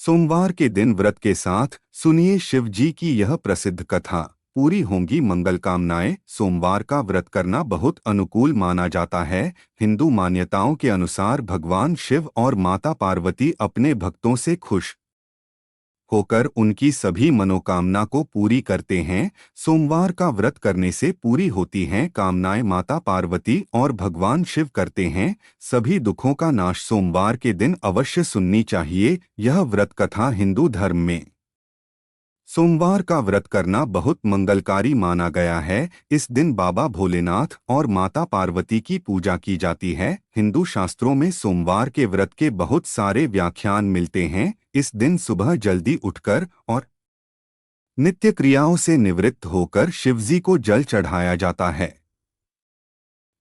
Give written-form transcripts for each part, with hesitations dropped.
सोमवार के दिन व्रत के साथ सुनिए शिव जी की यह प्रसिद्ध कथा। पूरी होंगी मंगल कामनाएं। सोमवार का व्रत करना बहुत अनुकूल माना जाता है। हिंदू मान्यताओं के अनुसार भगवान शिव और माता पार्वती अपने भक्तों से खुश होकर उनकी सभी मनोकामना को पूरी करते हैं। सोमवार का व्रत करने से पूरी होती हैं कामनाएं। माता पार्वती और भगवान शिव करते हैं सभी दुखों का नाश। सोमवार के दिन अवश्य सुननी चाहिए यह व्रत कथा। हिंदू धर्म में सोमवार का व्रत करना बहुत मंगलकारी माना गया है। इस दिन बाबा भोलेनाथ और माता पार्वती की पूजा की जाती है। हिंदू शास्त्रों में सोमवार के व्रत के बहुत सारे व्याख्यान मिलते हैं। इस दिन सुबह जल्दी उठकर और नित्य क्रियाओं से निवृत्त होकर शिवजी को जल चढ़ाया जाता है।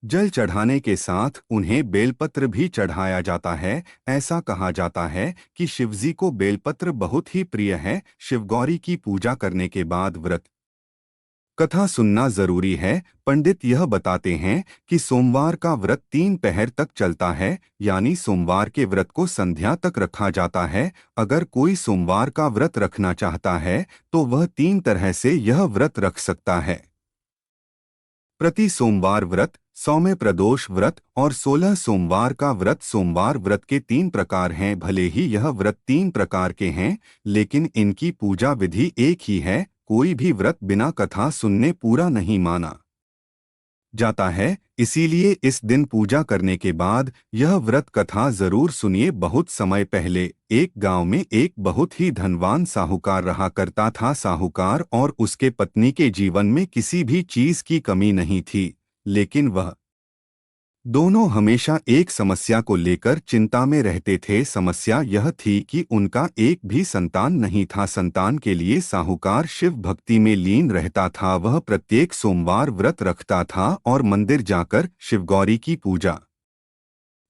जल चढ़ाने के साथ उन्हें बेलपत्र भी चढ़ाया जाता है। ऐसा कहा जाता है कि शिवजी को बेलपत्र बहुत ही प्रिय है। शिवगौरी की पूजा करने के बाद व्रत कथा सुनना जरूरी है। पंडित यह बताते हैं कि सोमवार का व्रत 3 पहर तक चलता है, यानी सोमवार के व्रत को संध्या तक रखा जाता है। अगर कोई सोमवार का व्रत रखना चाहता है तो वह 3 तरह से यह व्रत रख सकता है। प्रति सोमवार व्रत, सौम्य प्रदोष व्रत और 16 सोमवार का व्रत। सोमवार व्रत के 3 प्रकार हैं। भले ही यह व्रत 3 प्रकार के हैं, लेकिन इनकी पूजा विधि एक ही है। कोई भी व्रत बिना कथा सुनने पूरा नहीं माना जाता है। इसीलिए इस दिन पूजा करने के बाद यह व्रत कथा जरूर सुनिए। बहुत समय पहले एक गांव में एक बहुत ही धनवान साहूकार रहा करता था। साहूकार और उसके पत्नी के जीवन में किसी भी चीज की कमी नहीं थी, लेकिन वह दोनों हमेशा एक समस्या को लेकर चिंता में रहते थे। समस्या यह थी कि उनका एक भी संतान नहीं था। संतान के लिए साहूकार शिव भक्ति में लीन रहता था। वह प्रत्येक सोमवार व्रत रखता था और मंदिर जाकर शिवगौरी की पूजा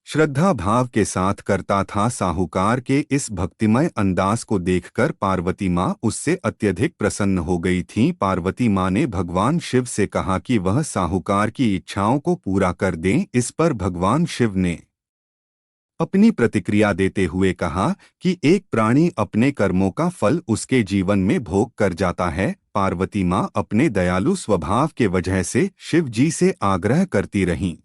श्रद्धा भाव के साथ करता था। साहूकार के इस भक्तिमय अंदाज को देखकर पार्वती माँ उससे अत्यधिक प्रसन्न हो गई थीं। पार्वती माँ ने भगवान शिव से कहा कि वह साहूकार की इच्छाओं को पूरा कर दें। इस पर भगवान शिव ने अपनी प्रतिक्रिया देते हुए कहा कि एक प्राणी अपने कर्मों का फल उसके जीवन में भोग कर जाता है। पार्वती माँ अपने दयालु स्वभाव के वजह से शिव जी से आग्रह करती रहीं